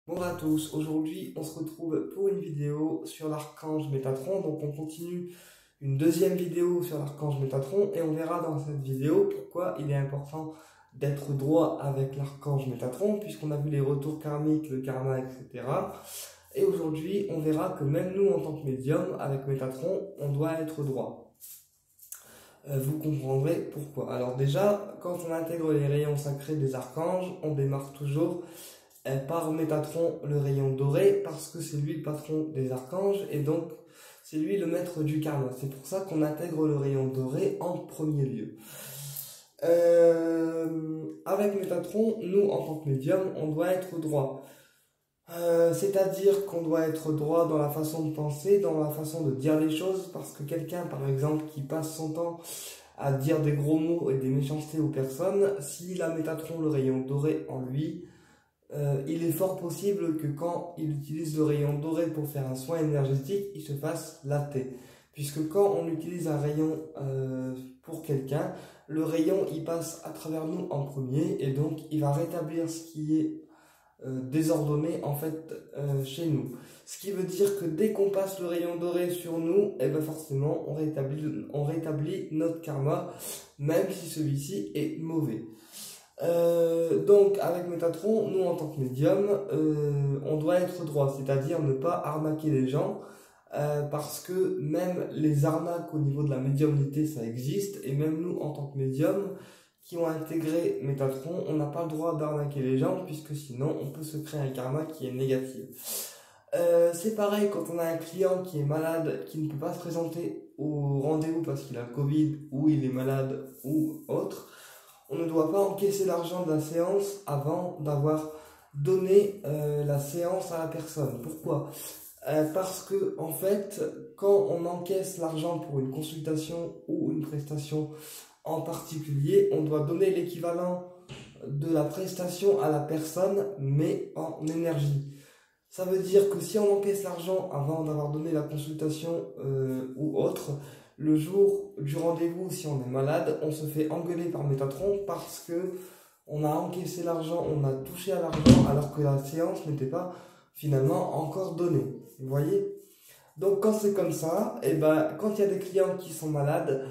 Bonjour à tous, aujourd'hui on se retrouve pour une vidéo sur l'archange Métatron. Donc on continue une deuxième vidéo sur l'archange Métatron et on verra dans cette vidéo pourquoi il est important d'être droit avec l'archange Métatron, puisqu'on a vu les retours karmiques, le karma, etc. Et aujourd'hui on verra que même nous en tant que médium, avec Métatron, on doit être droit. Vous comprendrez pourquoi. Alors déjà, quand on intègre les rayons sacrés des archanges, on démarre toujours par Métatron, le rayon doré, parce que c'est lui le patron des archanges et donc c'est lui le maître du karma. C'est pour ça qu'on intègre le rayon doré en premier lieu. Avec Métatron, nous en tant que médium, on doit être droit. C'est-à-dire qu'on doit être droit dans la façon de penser, dans la façon de dire les choses, parce que quelqu'un, par exemple, qui passe son temps à dire des gros mots et des méchancetés aux personnes, s'il a Métatron, le rayon doré en lui, il est fort possible que quand il utilise le rayon doré pour faire un soin énergétique, il se fasse latter. Puisque quand on utilise un rayon pour quelqu'un, le rayon il passe à travers nous en premier et donc il va rétablir ce qui est désordonné en fait chez nous. Ce qui veut dire que dès qu'on passe le rayon doré sur nous, et ben forcément on rétablit notre karma, même si celui-ci est mauvais. Donc avec Métatron, nous en tant que médium, on doit être droit, c'est-à-dire ne pas arnaquer les gens, parce que même les arnaques au niveau de la médiumnité, ça existe, et même nous en tant que médium, qui ont intégré Métatron, on n'a pas le droit d'arnaquer les gens, puisque sinon on peut se créer un karma qui est négatif. C'est pareil quand on a un client qui est malade, qui ne peut pas se présenter au rendez-vous parce qu'il a le Covid, ou il est malade, ou autre. On ne doit pas encaisser l'argent de la séance avant d'avoir donné la séance à la personne. Pourquoi? Parce que en fait, quand on encaisse l'argent pour une consultation ou une prestation en particulier, on doit donner l'équivalent de la prestation à la personne, mais en énergie. Ça veut dire que si on encaisse l'argent avant d'avoir donné la consultation ou autre, le jour du rendez-vous, si on est malade, on se fait engueuler par Métatron parce que on a encaissé l'argent, on a touché à l'argent alors que la séance n'était pas finalement encore donnée. Vous voyez? Donc quand c'est comme ça, et ben quand il y a des clients qui sont malades,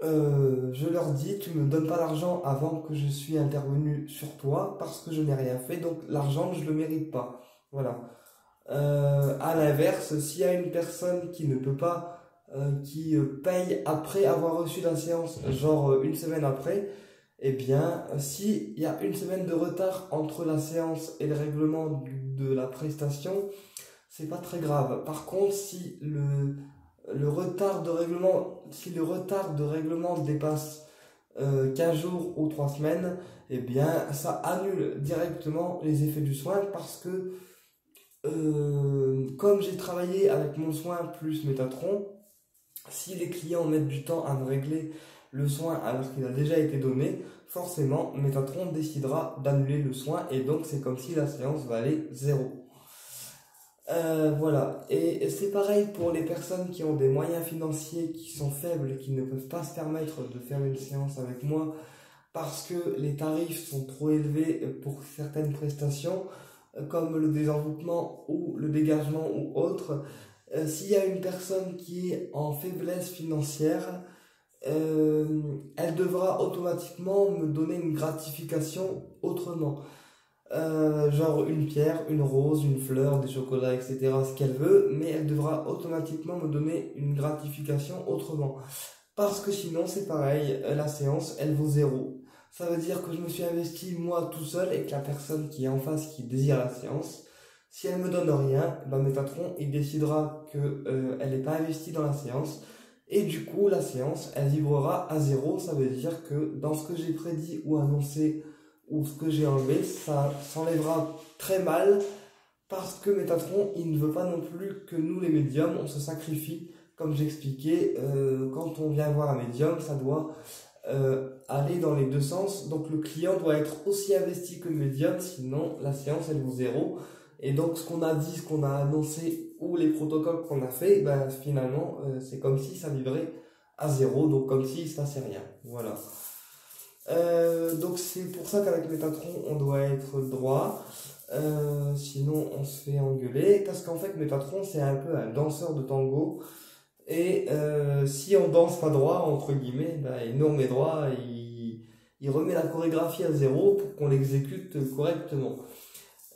je leur dis tu me donnes pas l'argent avant que je suis intervenu sur toi parce que je n'ai rien fait, donc l'argent je le mérite pas. Voilà. À l'inverse, s'il y a une personne qui ne peut pas, qui paye après avoir reçu la séance, genre une semaine après, eh bien, s'il y a une semaine de retard entre la séance et le règlement de la prestation, c'est pas très grave. Par contre, si le retard de règlement, si le retard de règlement dépasse 15 jours ou 3 semaines, eh bien, ça annule directement les effets du soin parce que comme j'ai travaillé avec mon soin plus Métatron, si les clients mettent du temps à me régler le soin alors qu'il a déjà été donné, forcément Métatron décidera d'annuler le soin et donc c'est comme si la séance valait 0. Voilà, et c'est pareil pour les personnes qui ont des moyens financiers qui sont faibles et qui ne peuvent pas se permettre de faire une séance avec moi parce que les tarifs sont trop élevés pour certaines prestations comme le désenvoûtement ou le dégagement ou autre. S'il y a une personne qui est en faiblesse financière, elle devra automatiquement me donner une gratification autrement. Genre une pierre, une rose, une fleur, des chocolats, etc. Ce qu'elle veut, mais elle devra automatiquement me donner une gratification autrement. Parce que sinon c'est pareil, la séance elle vaut 0. Ça veut dire que je me suis investi moi tout seul et que la personne qui est en face qui désire la séance, si elle me donne rien, ben Métatron il décidera que elle n'est pas investie dans la séance et du coup la séance elle vibrera à 0. Ça veut dire que dans ce que j'ai prédit ou annoncé ou ce que j'ai enlevé, ça s'enlèvera très mal parce que Métatron il ne veut pas non plus que nous les médiums on se sacrifie. Comme j'expliquais, quand on vient voir un médium, ça doit aller dans les deux sens. Donc le client doit être aussi investi que le médium, sinon la séance elle vaut 0. Et donc ce qu'on a dit, ce qu'on a annoncé ou les protocoles qu'on a fait, ben, finalement c'est comme si ça vibrait à 0, donc comme s'il ne se passait rien. Voilà. Donc c'est pour ça qu'avec Métatron on doit être droit. sinon on se fait engueuler, parce qu'en fait Métatron c'est un peu un danseur de tango, et si on danse pas droit, entre guillemets, bah, il nous remet droit, il remet la chorégraphie à zéro pour qu'on l'exécute correctement.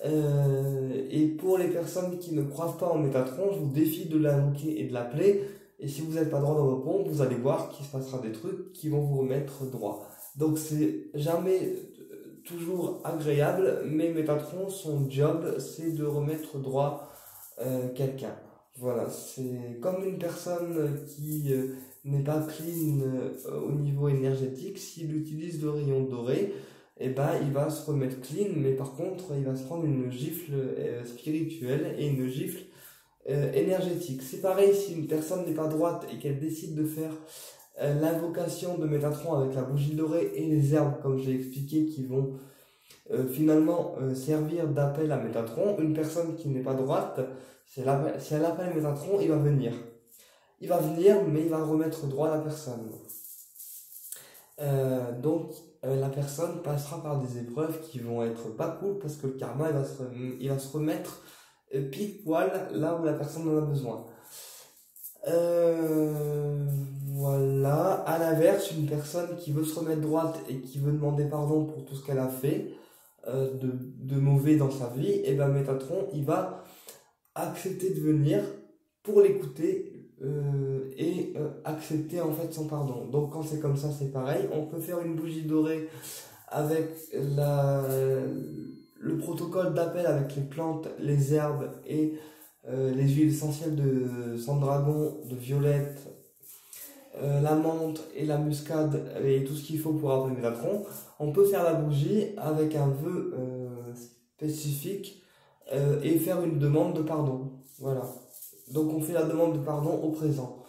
Et pour les personnes qui ne croient pas en Métatron, je vous défie de l'invoquer et de l'appeler, et si vous n'êtes pas droit dans vos pompes, vous allez voir qu'il se passera des trucs qui vont vous remettre droit. Donc c'est jamais toujours agréable, mais Métatron, son job, c'est de remettre droit quelqu'un. Voilà, c'est comme une personne qui n'est pas clean au niveau énergétique, s'il utilise le rayon doré, eh ben, il va se remettre clean, mais par contre, il va se prendre une gifle spirituelle et une gifle énergétique. C'est pareil si une personne n'est pas droite et qu'elle décide de faire l'invocation de Métatron avec la bougie dorée et les herbes, comme j'ai expliqué, qui vont finalement servir d'appel à Métatron. Une personne qui n'est pas droite, si elle appelle Métatron, il va venir. Il va venir, mais il va remettre droit la personne. Donc la personne passera par des épreuves qui vont être pas cool, parce que le karma il va se remettre pile poil là où la personne en a besoin. Voilà. À l'inverse, une personne qui veut se remettre droite et qui veut demander pardon pour tout ce qu'elle a fait de mauvais dans sa vie, et ben Métatron, il va accepter de venir pour l'écouter et accepter en fait son pardon. Donc quand c'est comme ça, c'est pareil. On peut faire une bougie dorée avec le protocole d'appel avec les plantes, les herbes et les huiles essentielles de sang de dragon, de violette, la menthe et la muscade et tout ce qu'il faut pour appeler Métatron. On peut faire la bougie avec un vœu spécifique et faire une demande de pardon. Voilà. Donc on fait la demande de pardon au présent.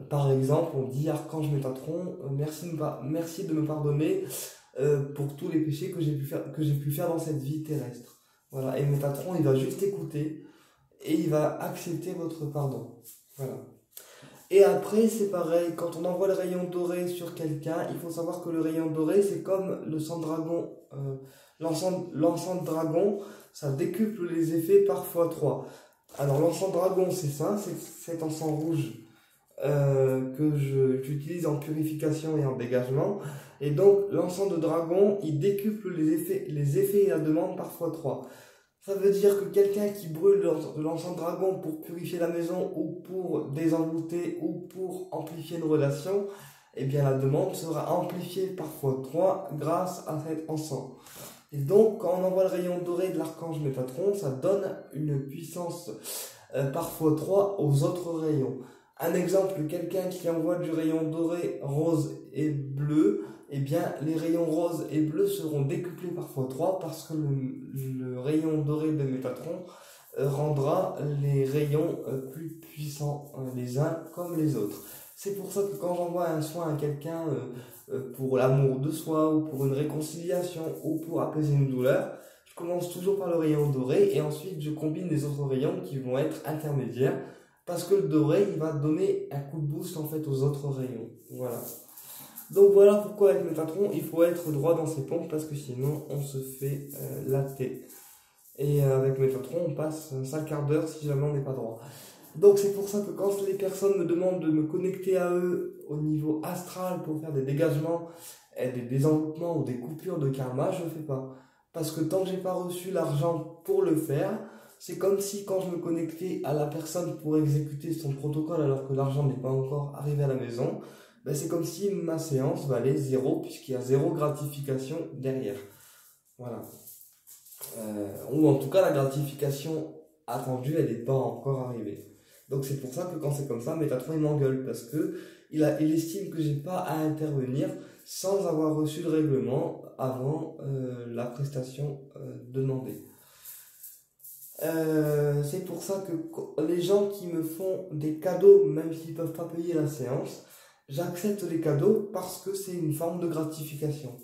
Par exemple, on dit Archange Métatron, merci de me pardonner pour tous les péchés que j'ai pu faire dans cette vie terrestre. Voilà. Et Métatron, il va juste écouter et il va accepter votre pardon. Voilà. Et après, c'est pareil, quand on envoie le rayon doré sur quelqu'un, il faut savoir que le rayon doré, c'est comme le sang de dragon, l'encens de dragon, ça décuple les effets par x3. Alors l'encens de dragon, c'est ça, c'est cet encens rouge que j'utilise en purification et en dégagement. Et donc l'encens de dragon, il décuple les effets et la demande par x3. Ça veut dire que quelqu'un qui brûle de l'encens de dragon pour purifier la maison ou pour désenvoûter ou pour amplifier une relation, eh bien la demande sera amplifiée par x3 grâce à cet encens. Et donc quand on envoie le rayon doré de l'archange Métatron, ça donne une puissance par x3 aux autres rayons. Un exemple, quelqu'un qui envoie du rayon doré, rose et bleu, eh bien les rayons roses et bleus seront décuplés par x3 parce que le rayon doré de Métatron rendra les rayons plus puissants les uns comme les autres. C'est pour ça que quand j'envoie un soin à quelqu'un pour l'amour de soi ou pour une réconciliation ou pour apaiser une douleur, je commence toujours par le rayon doré et ensuite je combine les autres rayons qui vont être intermédiaires parce que le doré il va donner un coup de boost en fait aux autres rayons. Voilà. Donc voilà pourquoi avec Métatron il faut être droit dans ses pompes parce que sinon on se fait latter. Et avec Métatron on passe un sale quart d'heure si jamais on n'est pas droit. Donc c'est pour ça que quand les personnes me demandent de me connecter à eux au niveau astral pour faire des dégagements, des désenvoûtements ou des coupures de karma, je ne le fais pas. Parce que tant que j'ai pas reçu l'argent pour le faire, c'est comme si quand je me connectais à la personne pour exécuter son protocole alors que l'argent n'est pas encore arrivé à la maison, ben c'est comme si ma séance valait 0 puisqu'il y a 0 gratification derrière. Voilà. Ou en tout cas la gratification attendue elle n'est pas encore arrivée. Donc c'est pour ça que quand c'est comme ça, Métatron il m'engueule parce que il estime que j'ai pas à intervenir sans avoir reçu le règlement avant la prestation demandée. C'est pour ça que les gens qui me font des cadeaux, même s'ils peuvent pas payer la séance, j'accepte les cadeaux parce que c'est une forme de gratification.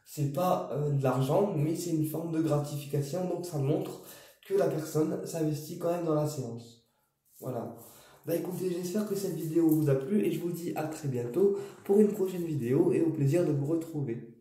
C'est pas de l'argent, mais c'est une forme de gratification, donc ça montre que la personne s'investit quand même dans la séance. Voilà. Bah écoutez, j'espère que cette vidéo vous a plu et je vous dis à très bientôt pour une prochaine vidéo et au plaisir de vous retrouver.